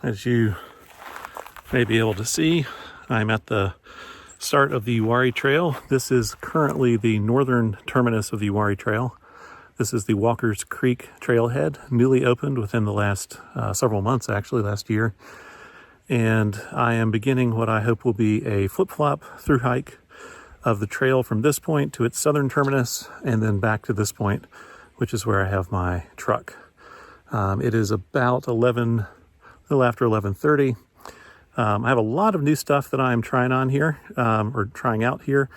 as you may be able to see, I'm at the start of the Uwharrie Trail. This is currently the northern terminus of the Uwharrie Trail. This is the Walker's Creek trailhead, newly opened within the last several months, actually last year. And I am beginning what I hope will be a flip-flop through hike of the trail from this point to its southern terminus and then back to this point, which is where I have my truck. It is about a little after 11:30. I have a lot of new stuff that I'm trying on here, or trying out here.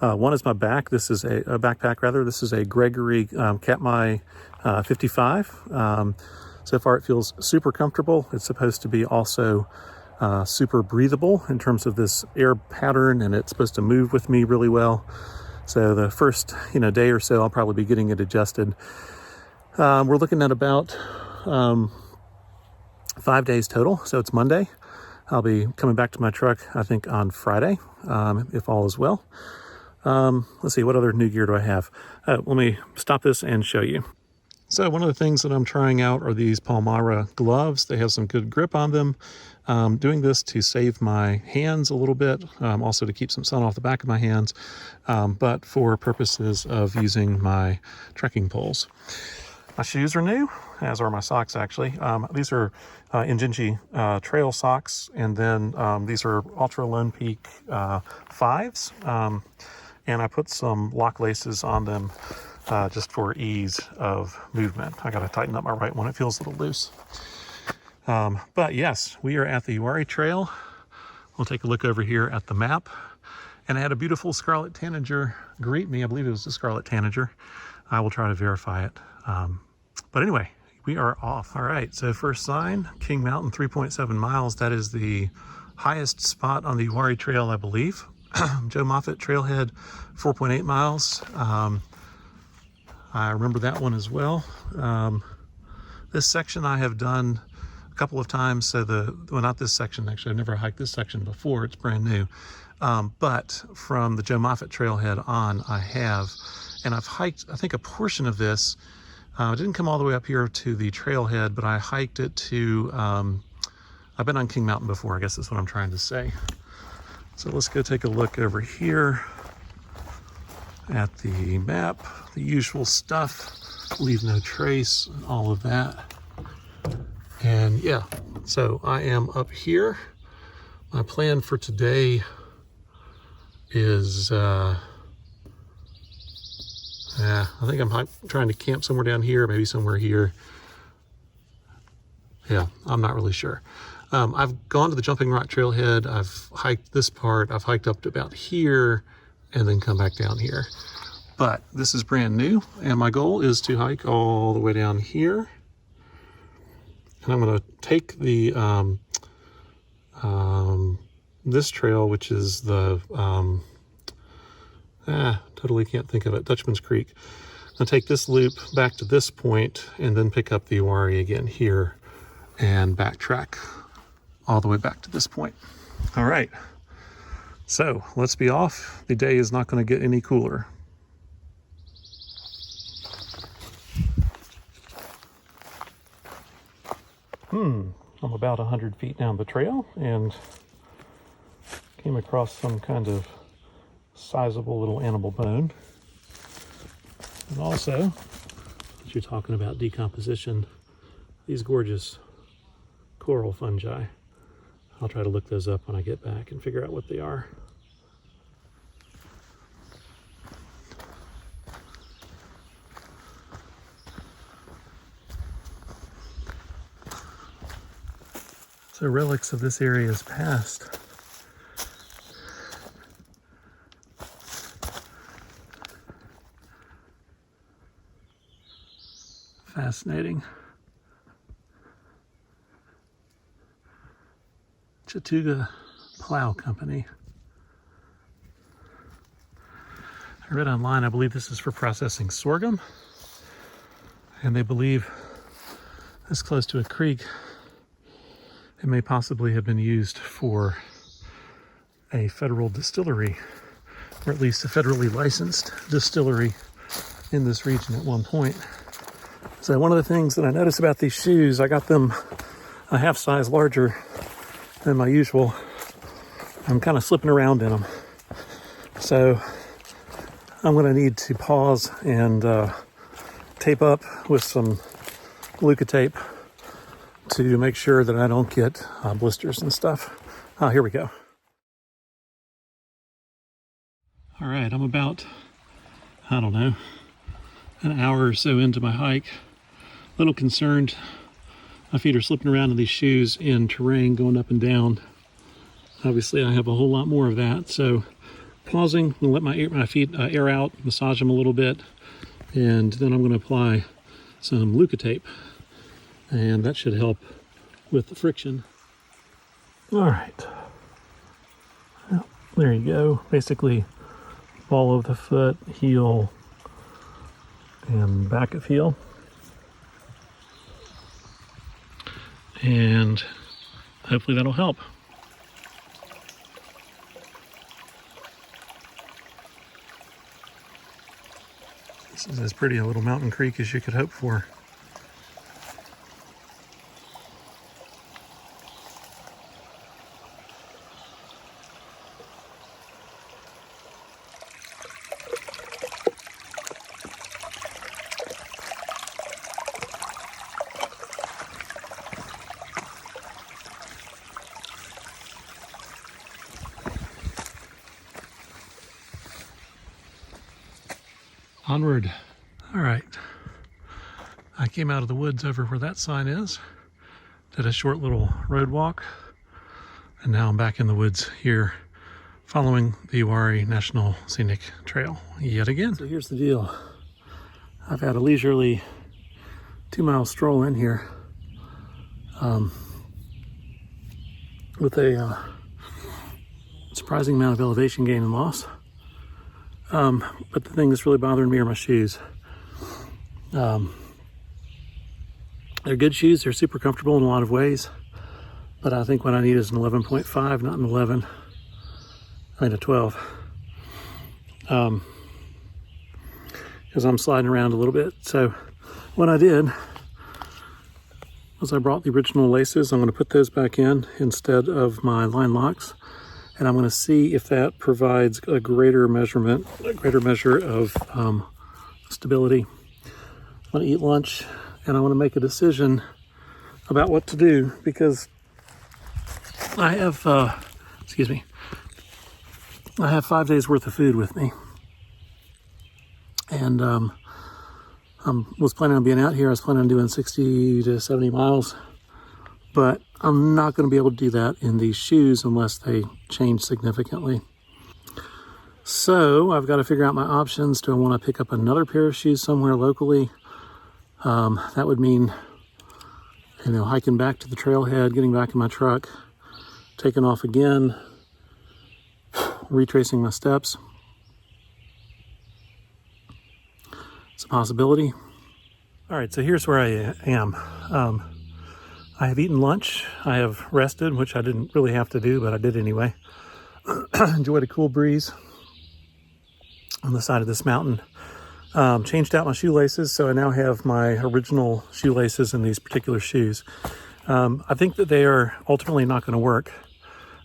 One is my back. This is a backpack, rather. This is a Gregory Katmai 55. So far it feels super comfortable. It's supposed to be also super breathable in terms of this air pattern, and it's supposed to move with me really well. So the first day or so, I'll probably be getting it adjusted. We're looking at about 5 days total. So it's Monday. I'll be coming back to my truck, I think, on Friday, if all is well. Let's see, what other new gear do I have? Let me stop this and show you. So one of the things that I'm trying out are these Palmyra gloves. They have some good grip on them. Doing this to save my hands a little bit, also to keep some sun off the back of my hands, but for purposes of using my trekking poles. My shoes are new, as are my socks, actually. These are Injinji trail socks, and then these are Ultra Lone Peak 5s, and I put some lock laces on them just for ease of movement. I gotta tighten up my right one, it feels a little loose. But yes, we are at the Uwharrie Trail. We'll take a look over here at the map. And I had a beautiful scarlet tanager greet me. I believe it was a scarlet tanager. I will try to verify it. But anyway, we are off. All right, so first sign, King Mountain, 3.7 miles. That is the highest spot on the Uwharrie Trail, I believe. Joe Moffett Trailhead, 4.8 miles. I remember that one as well. This section I have done a couple of times. So well, not this section, actually. I've never hiked this section before. It's brand new. But from the Joe Moffett Trailhead on, I have. And I've hiked, I think, a portion of this. I didn't come all the way up here to the trailhead, but I hiked it to, I've been on King Mountain before, I guess that's what I'm trying to say. So let's go take a look over here at the map, the usual stuff, leave no trace, all of that. And yeah, so I am up here. My plan for today is, I think I'm trying to camp somewhere down here, maybe somewhere here. Yeah, I'm not really sure. I've gone to the Jumping Rock Trailhead. I've hiked this part. I've hiked up to about here and then come back down here. But this is brand new, and my goal is to hike all the way down here. And I'm going to take the this trail, which is the totally can't think of it, Dutchman's Creek. I'll take this loop back to this point and then pick up the Uwharrie again here and backtrack all the way back to this point. All right, so let's be off. The day is not going to get any cooler. I'm about 100 feet down the trail and came across some kind of sizable little animal bone. And also, as you're talking about decomposition, these gorgeous coral fungi. I'll try to look those up when I get back and figure out what they are. So relics of this area's past. Fascinating. Chattooga Plow Company. I read online, I believe this is for processing sorghum. And they believe this close to a creek, it may possibly have been used for a federal distillery, or at least a federally licensed distillery in this region at one point. So one of the things that I noticed about these shoes, I got them a half size larger than my usual. I'm kind of slipping around in them. So I'm going to need to pause and tape up with some Luca tape to make sure that I don't get blisters and stuff. Here we go. All right, I'm about, I don't know, an hour or so into my hike. A little concerned. My feet are slipping around in these shoes in terrain going up and down. Obviously, I have a whole lot more of that. So pausing, I'm going to let my feet air out, massage them a little bit, and then I'm going to apply some Luca tape. And that should help with the friction. All right. Well, there you go. Basically, ball of the foot, heel, and back of heel. And hopefully that'll help. This is as pretty a little mountain creek as you could hope for. Onward. All right. I came out of the woods over where that sign is, did a short little road walk, and now I'm back in the woods here following the Uwharrie National Scenic Trail yet again. So here's the deal. I've had a leisurely 2-mile stroll in here with a surprising amount of elevation gain and loss. But the thing that's really bothering me are my shoes. They're good shoes. They're super comfortable in a lot of ways. But I think what I need is an 11.5, not an 11. I mean a 12. Because I'm sliding around a little bit. So what I did was I brought the original laces. I'm going to put those back in instead of my line locks. And I'm going to see if that provides a greater measure of stability. I'm going to eat lunch, and I want to make a decision about what to do, because I have, I have 5 days worth of food with me. And I was planning on being out here. I was planning on doing 60 to 70 miles. But I'm not going to be able to do that in these shoes unless they change significantly. So I've got to figure out my options. Do I want to pick up another pair of shoes somewhere locally? That would mean, hiking back to the trailhead, getting back in my truck, taking off again, retracing my steps. It's a possibility. All right, so here's where I am. I have eaten lunch. I have rested, which I didn't really have to do, but I did anyway. Enjoyed a cool breeze on the side of this mountain. Changed out my shoelaces, so I now have my original shoelaces in these particular shoes. I think that they are ultimately not going to work.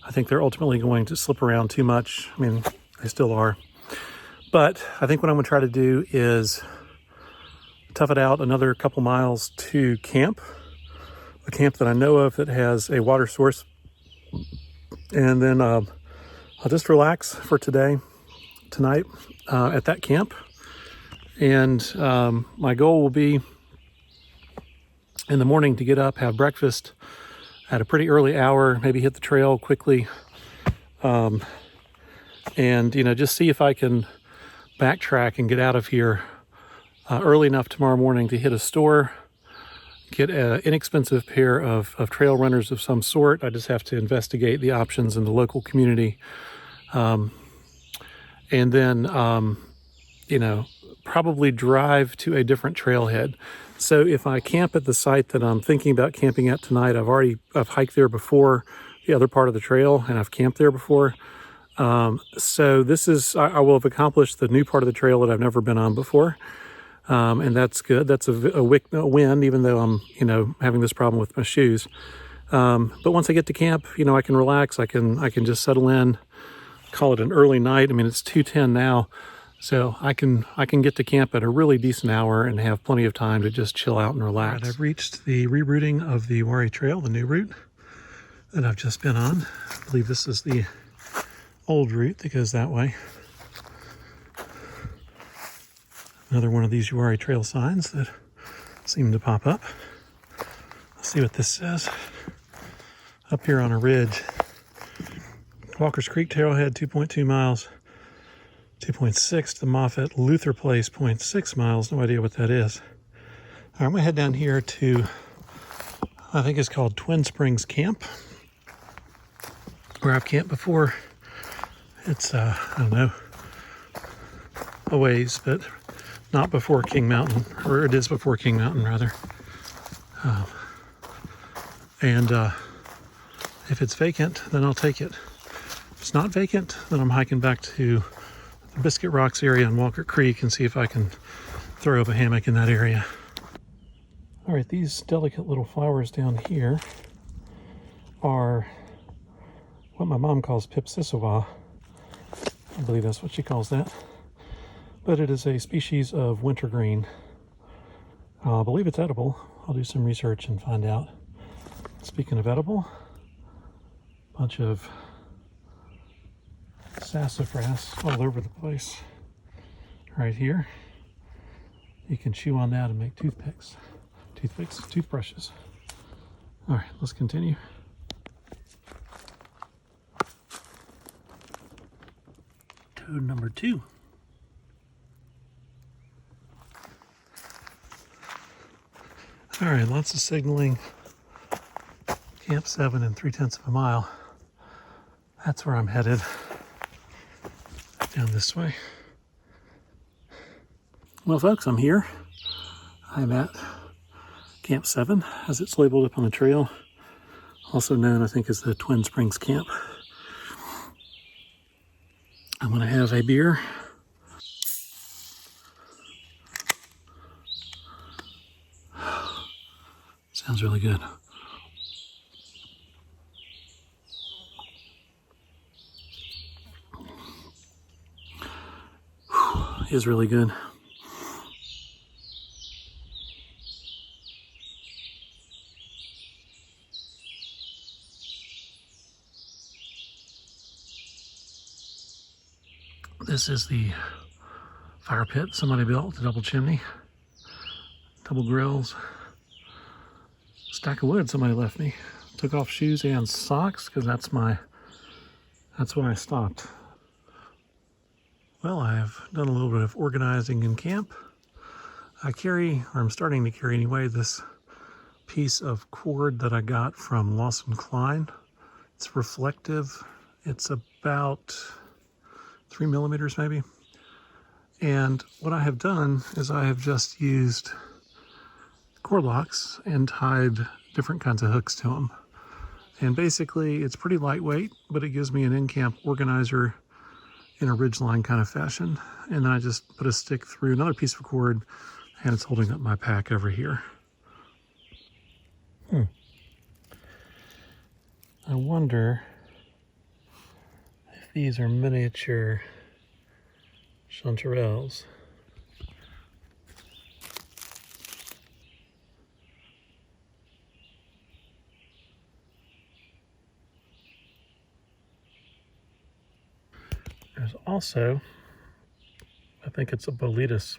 I think they're ultimately going to slip around too much. I mean, they still are. But I think what I'm going to try to do is tough it out another couple miles to camp. A camp that I know of that has a water source. And then I'll just relax for tonight at that camp. And my goal will be in the morning to get up, have breakfast at a pretty early hour, maybe hit the trail quickly. And, just see if I can backtrack and get out of here early enough tomorrow morning to hit a store, get an inexpensive pair of trail runners of some sort. I just have to investigate the options in the local community. And then, probably drive to a different trailhead. So if I camp at the site that I'm thinking about camping at tonight, I've hiked there before, the other part of the trail, and I've camped there before. So this is, I will have accomplished the new part of the trail that I've never been on before. And that's good. That's a win, even though I'm, having this problem with my shoes. But once I get to camp, you know, I can relax. I can just settle in, call it an early night. I mean, it's 2:10 now, so I can get to camp at a really decent hour and have plenty of time to just chill out and relax. All right, I've reached the rerouting of the Uwharrie Trail, the new route that I've just been on. I believe this is the old route that goes that way. Another one of these Uwharrie Trail signs that seem to pop up. Let's see what this says. Up here on a ridge, Walker's Creek Trailhead, 2.2 miles. 2.6 to Moffett Luther Place, 0.6 miles. No idea what that is. All right, I'm gonna head down here to, I think it's called Twin Springs Camp, where I've camped before. It's, I don't know, a ways, but not before King Mountain, or it is before King Mountain, rather. And if it's vacant, then I'll take it. If it's not vacant, then I'm hiking back to the Biscuit Rocks area on Walker Creek and see if I can throw up a hammock in that area. All right, these delicate little flowers down here are what my mom calls Pipsissewa. I believe that's what she calls that. But it is a species of wintergreen. I believe it's edible. I'll do some research and find out. Speaking of edible, a bunch of sassafras all over the place. Right here. You can chew on that and make toothbrushes. All right, let's continue. Toad number 2. All right, lots of signaling. Camp 7 in 3/10 of a mile. That's where I'm headed. Down this way. Well, folks, I'm here. I'm at Camp 7, as it's labeled up on the trail. Also known, I think, as the Twin Springs Camp. I'm going to have a beer. Sounds really good. It is really good. This is the fire pit somebody built, the double chimney, double grills, stack of wood somebody left me. Took off shoes and socks because that's when I stopped. Well, I've done a little bit of organizing in camp. I'm starting to carry anyway, this piece of cord that I got from Lawson Klein. It's reflective. It's about 3 millimeters maybe. And what I have done is I have just used cord locks and tied different kinds of hooks to them. And basically it's pretty lightweight, but it gives me an in-camp organizer in a ridgeline kind of fashion. And then I just put a stick through another piece of cord and it's holding up my pack over here. I wonder if these are miniature chanterelles. There's also, I think it's a boletus.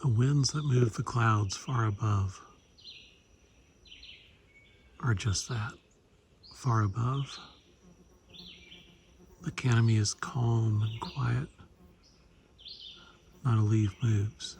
The winds that move the clouds far above are just that, far above. The canopy is calm and quiet. Not a leaf moves.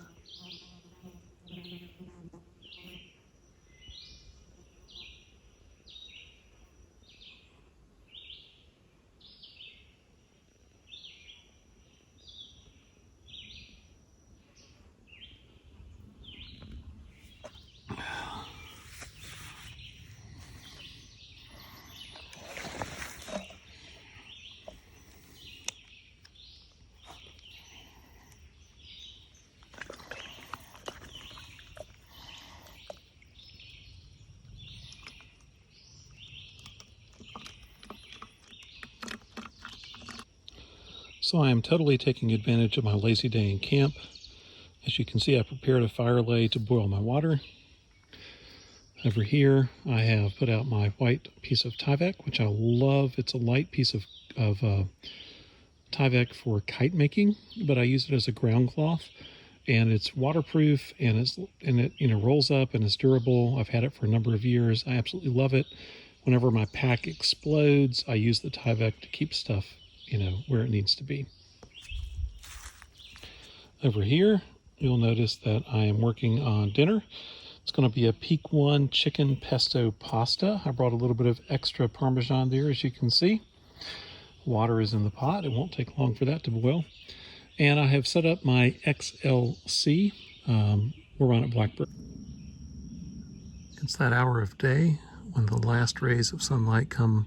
So I am totally taking advantage of my lazy day in camp. As you can see, I prepared a fire lay to boil my water. Over here, I have put out my white piece of Tyvek, which I love. It's a light piece of Tyvek for kite making, but I use it as a ground cloth, and it's waterproof, and it rolls up and it's durable. I've had it for a number of years. I absolutely love it. Whenever my pack explodes, I use the Tyvek to keep stuff, where it needs to be. Over here, you'll notice that I am working on dinner. It's going to be a Peak 1 chicken pesto pasta. I brought a little bit of extra Parmesan there, as you can see. Water is in the pot. It won't take long for that to boil. And I have set up my XLC. We're on at Blackbird. It's that hour of day when the last rays of sunlight come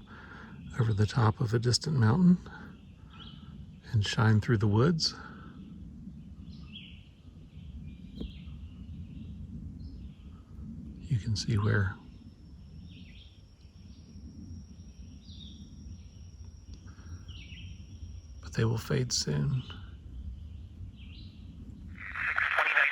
over the top of a distant mountain and shine through the woods. You can see where. But they will fade soon. 6:29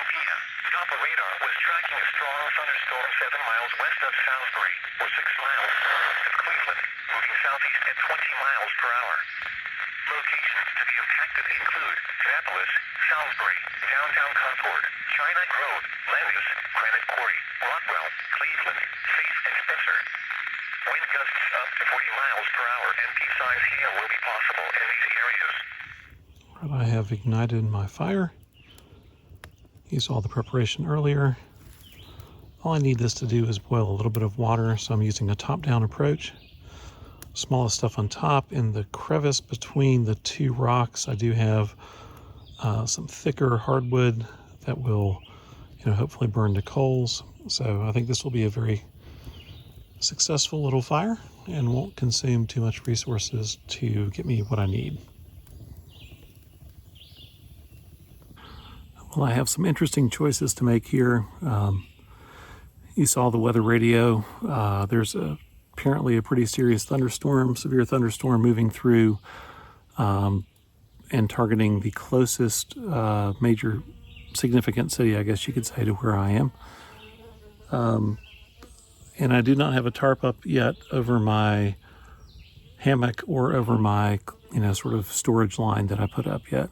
p.m. Doppler radar was tracking a strong thunderstorm 7 miles west of Salisbury, or 6 miles north of Cleveland, moving southeast at 20 miles per hour. Locations to be impacted include Annapolis, Salisbury, downtown Concord, China Grove, Landis, Granite Quarry, Rockwell, Cleveland, Faith, and Spencer. Wind gusts up to 40 miles per hour and pea-sized hail will be possible in these areas. I have ignited my fire. You saw the preparation earlier. All I need this to do is boil a little bit of water, so I'm using a top-down approach. Smallest stuff on top. In the crevice between the two rocks, I do have some thicker hardwood that will, hopefully burn to coals. So I think this will be a very successful little fire and won't consume too much resources to get me what I need. Well, I have some interesting choices to make here. You saw the weather radio. There's apparently a pretty serious thunderstorm, severe thunderstorm moving through and targeting the closest major significant city, I guess you could say, to where I am. And I do not have a tarp up yet over my hammock or over my, sort of storage line that I put up yet.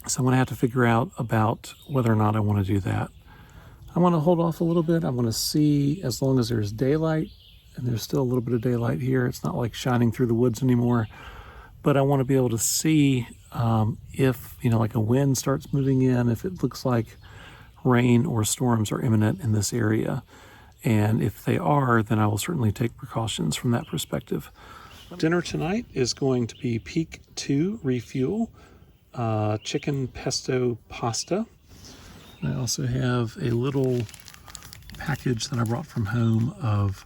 So I'm going to have to figure out about whether or not I want to do that. I want to hold off a little bit. I want to see, as long as there's daylight, and there's still a little bit of daylight here. It's not like shining through the woods anymore. But I want to be able to see if, like a wind starts moving in, if it looks like rain or storms are imminent in this area. And if they are, then I will certainly take precautions from that perspective. Dinner tonight is going to be Peak 2 Refuel. Chicken pesto pasta. I also have a little package that I brought from home of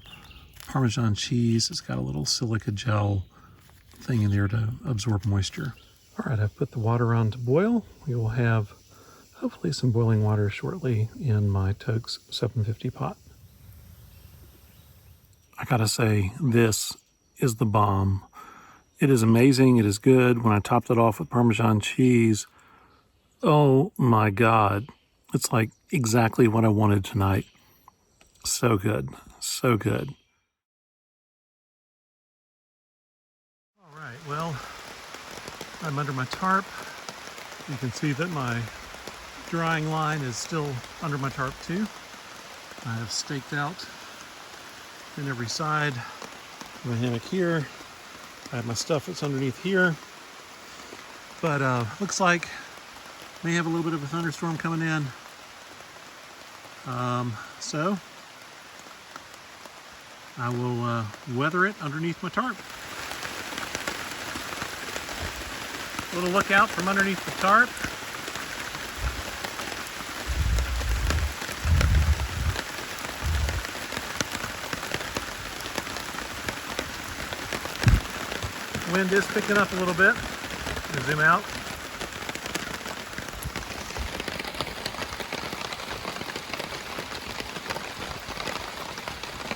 Parmesan cheese. It's got a little silica gel thing in there to absorb moisture. All right, I've put the water on to boil. We will have hopefully some boiling water shortly in my Toke's 750 pot. I gotta say, this is the bomb. It is amazing. It is good. When I topped it off with Parmesan cheese, oh my God. It's like exactly what I wanted tonight. So good. So good. All right. Well, I'm under my tarp. You can see that my drying line is still under my tarp too. I have staked out in every side. My hammock here. I have my stuff that's underneath here. But looks like may have a little bit of a thunderstorm coming in. So I will weather it underneath my tarp. A little look out from underneath the tarp. Wind is picking up a little bit. Zoom out.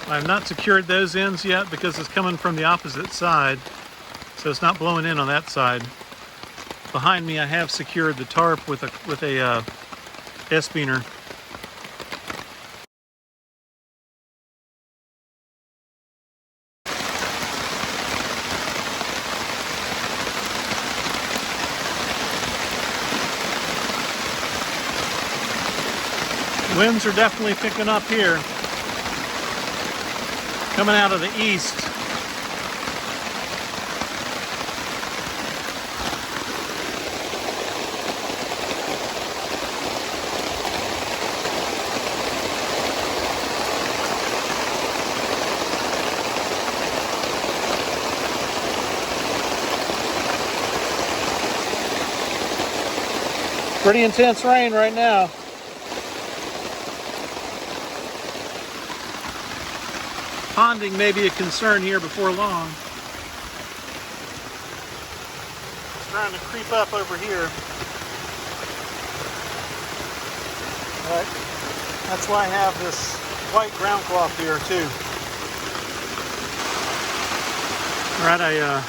I have not secured those ends yet because it's coming from the opposite side, so it's not blowing in on that side. Behind me, I have secured the tarp with a S-beaner. Winds are definitely picking up here, coming out of the east. Pretty intense rain right now. Ponding may be a concern here before long. It's trying to creep up over here. But that's why I have this white ground cloth here too. All right, I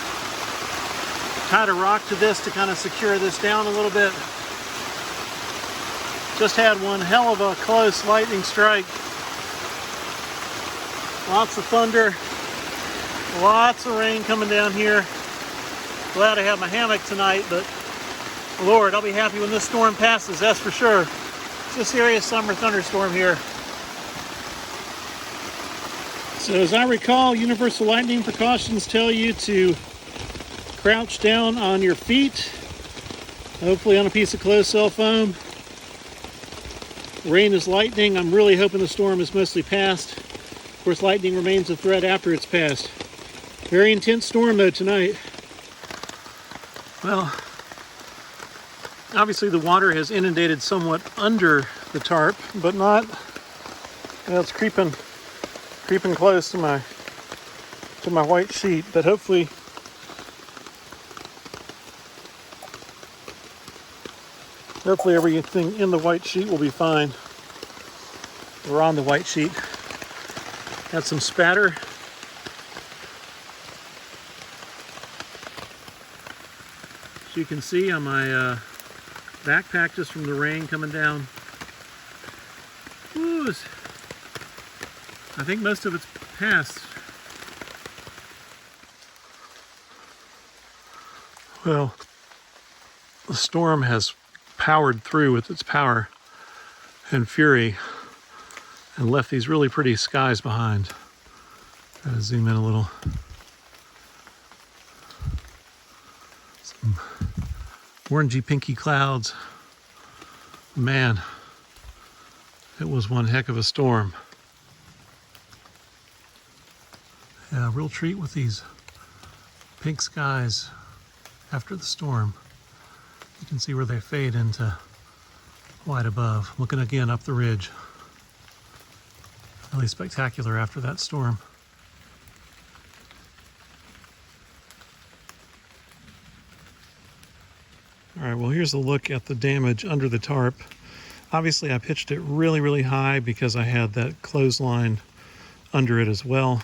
tied a rock to this to kind of secure this down a little bit. Just had one hell of a close lightning strike. Lots of thunder, lots of rain coming down here. Glad I have my hammock tonight, but Lord, I'll be happy when this storm passes, that's for sure. It's a serious summer thunderstorm here. So as I recall, universal lightning precautions tell you to crouch down on your feet, hopefully on a piece of closed cell foam. Rain is lightning. I'm really hoping the storm is mostly past. Of course, lightning remains a threat after it's passed. Very intense storm though tonight. Well, obviously the water has inundated somewhat under the tarp, but not, well, it's creeping close to my white sheet, but hopefully everything in the white sheet will be fine. We're on the white sheet. Got some spatter. As you can see on my backpack, just from the rain coming down. Ooh, I think most of it's passed. Well, the storm has powered through with its power and fury and left these really pretty skies behind. Gotta zoom in a little. Some orangey pinky clouds. Man, it was one heck of a storm. Yeah, a real treat with these pink skies after the storm. You can see where they fade into white above. Looking again up the ridge. Really spectacular after that storm. All right, well, here's a look at the damage under the tarp. Obviously, I pitched it really, really high because I had that clothesline under it as well.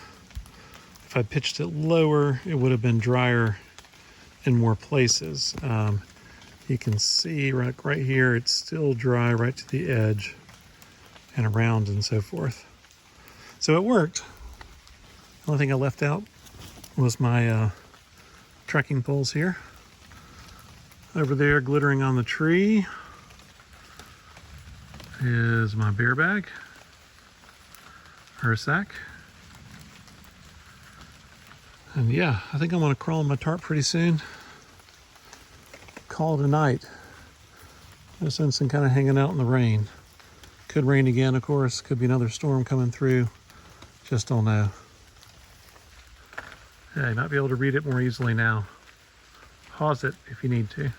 If I pitched it lower, it would have been drier in more places. You can see right here, it's still dry right to the edge and around and so forth. So it worked. The only thing I left out was my trekking poles here. Over there, glittering on the tree, is my bear bag, her sack. And yeah, I think I'm gonna crawl in my tarp pretty soon. Call it a night. No sense in kind of hanging out in the rain. Could rain again, of course. Could be another storm coming through. Just don't know. Yeah, you might be able to read it more easily now. Pause it if you need to.